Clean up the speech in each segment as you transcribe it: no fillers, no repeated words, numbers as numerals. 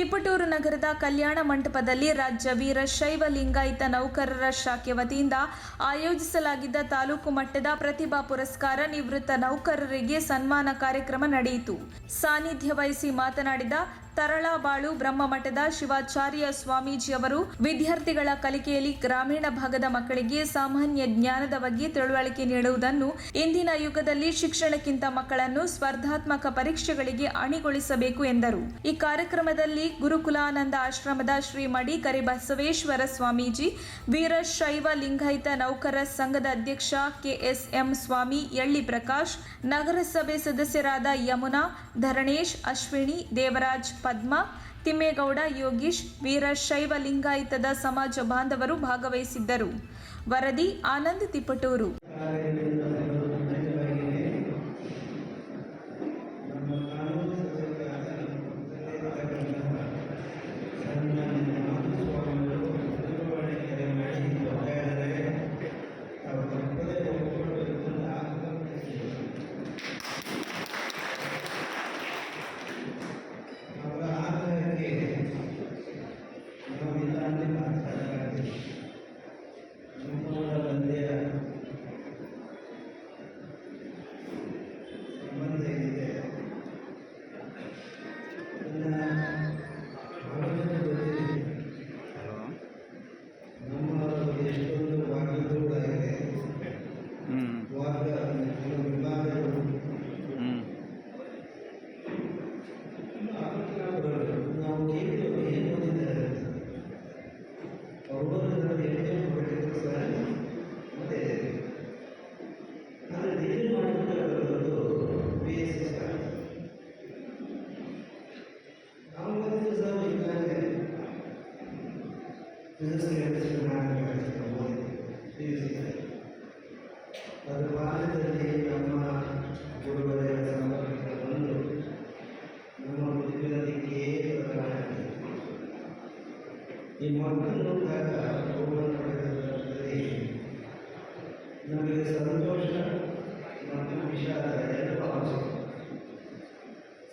ತಿಪಟೂರು ನಗರದ ಕಲ್ಯಾಣ ಮಂಟಪದಲ್ಲಿ ರಾಜ್ಯ ವೀರಶೈವ ಲಿಂಗಾಯತ ನೌಕರರ ಶಾಖೆ ವತಿಯಿಂದ ಆಯೋಜಿಸಲಾಗಿದ್ದ ತಾಲೂಕು ಮಟ್ಟದ ಪ್ರತಿಭಾ ಪುರಸ್ಕಾರ ನಿವೃತ್ತ ನೌಕರರಿಗೆ ಸನ್ಮಾನ ಕಾರ್ಯಕ್ರಮ ನಡೆಯಿತು. ಸಾನ್ನಿಧ್ಯ ವಹಿಸಿ ಮಾತನಾಡಿದ ತರಳಬಾಳು ಬ್ರಹ್ಮಮಠದ ಶಿವಾಚಾರ್ಯ ಸ್ವಾಮೀಜಿಯವರು ವಿದ್ಯಾರ್ಥಿಗಳ ಕಲಿಕೆಯಲ್ಲಿ ಗ್ರಾಮೀಣ ಭಾಗದ ಮಕ್ಕಳಿಗೆ ಸಾಮಾನ್ಯ ಜ್ಞಾನದ ಬಗ್ಗೆ ತಿಳುವಳಿಕೆ ನೀಡುವುದನ್ನು ಇಂದಿನ ಯುಗದಲ್ಲಿ ಶಿಕ್ಷಣಕ್ಕಿಂತ ಮಕ್ಕಳನ್ನು ಸ್ಪರ್ಧಾತ್ಮಕ ಪರೀಕ್ಷೆಗಳಿಗೆ ಅಣಿಗೊಳಿಸಬೇಕು ಎಂದರು. ಈ ಕಾರ್ಯಕ್ರಮದಲ್ಲಿ ಗುರುಕುಲಾನಂದ ಆಶ್ರಮದ ಶ್ರೀ ಮಡಿ ಕರಿಬಸವೇಶ್ವರ ಸ್ವಾಮೀಜಿ, ವೀರಶೈವ ಲಿಂಗಾಯತ ನೌಕರ ಸಂಘದ ಅಧ್ಯಕ್ಷ ಕೆಎಸ್ಎಂ ಸ್ವಾಮಿ, ಯಳ್ಳಿ ಪ್ರಕಾಶ್, ನಗರಸಭೆ ಸದಸ್ಯರಾದ ಯಮುನಾ, ಧರಣೇಶ್, ಅಶ್ವಿನಿ, ದೇವರಾಜ್, ಪದ್ಮ, ತಿಮ್ಮೇಗೌಡ, ಯೋಗೀಶ್, ವೀರಶೈವ ಲಿಂಗಾಯತದ ಸಮಾಜ ಬಾಂಧವರು ಭಾಗವಹಿಸಿದ್ದರು. ವರದಿ ಆನಂದ್, ತಿಪಟೂರು. ಅದು ಬಾಲ್ಯದಲ್ಲಿ ನಮ್ಮ ಗುರುವರೆಯ ಸಂಪರ್ಕವನ್ನು ನಮ್ಮ ಬದುಕಿನದಕ್ಕೆ ಈ ಮಕ್ಕಳು ಹೋಗುವಂತ ನಮಗೆ ಸಂತೋಷ ಮತ್ತು ವಿಷಾದ ಎರಡು ಅವಶ್ಯಕ.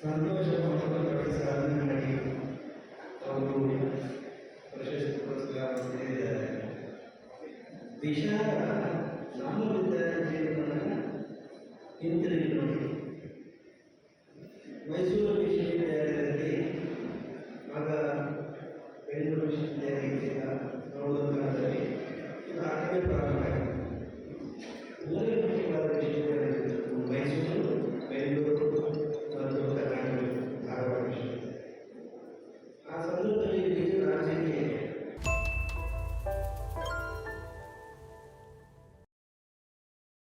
ಸಂತೋಷ ಮಕ್ಕಳು ಸಾಧನೆ ಮಾಡಿ ಅವರು ಪ್ರಶಸ್ತಿ ಪುರಸ್ಕಾರ ನೀಡಿದ್ದಾರೆ. ವಿಷಾದ ನಮ್ಮ ವಿದ್ಯಾರ್ಥಿಗಳನ್ನು ಹಿಂತಿರುಗಿ ನೋಡಿ. ಮೈಸೂರು ವಿಶ್ವವಿದ್ಯಾಲಯದಲ್ಲಿ ಆಗ ಬೆಂಗಳೂರು ವಿಶ್ವವಿದ್ಯಾಲಯ ನೋಡುವುದರಲ್ಲಿ ಇದು ಆಗಲೇ ಪ್ರಾರಂಭ ಆಗಿದೆ. ಮೂರನೇ ಮುಖ್ಯವಾದ ವಿಶ್ವವಿದ್ಯಾಲಯಗಳು ಮೈಸೂರು, ಬೆಂಗಳೂರು ಮತ್ತು ಕರ್ನಾಟಕ ಧಾರವಾಡ ವಿಶ್ವವಿದ್ಯಾಲಯ. ಆ ಸಂದರ್ಭದಲ್ಲಿ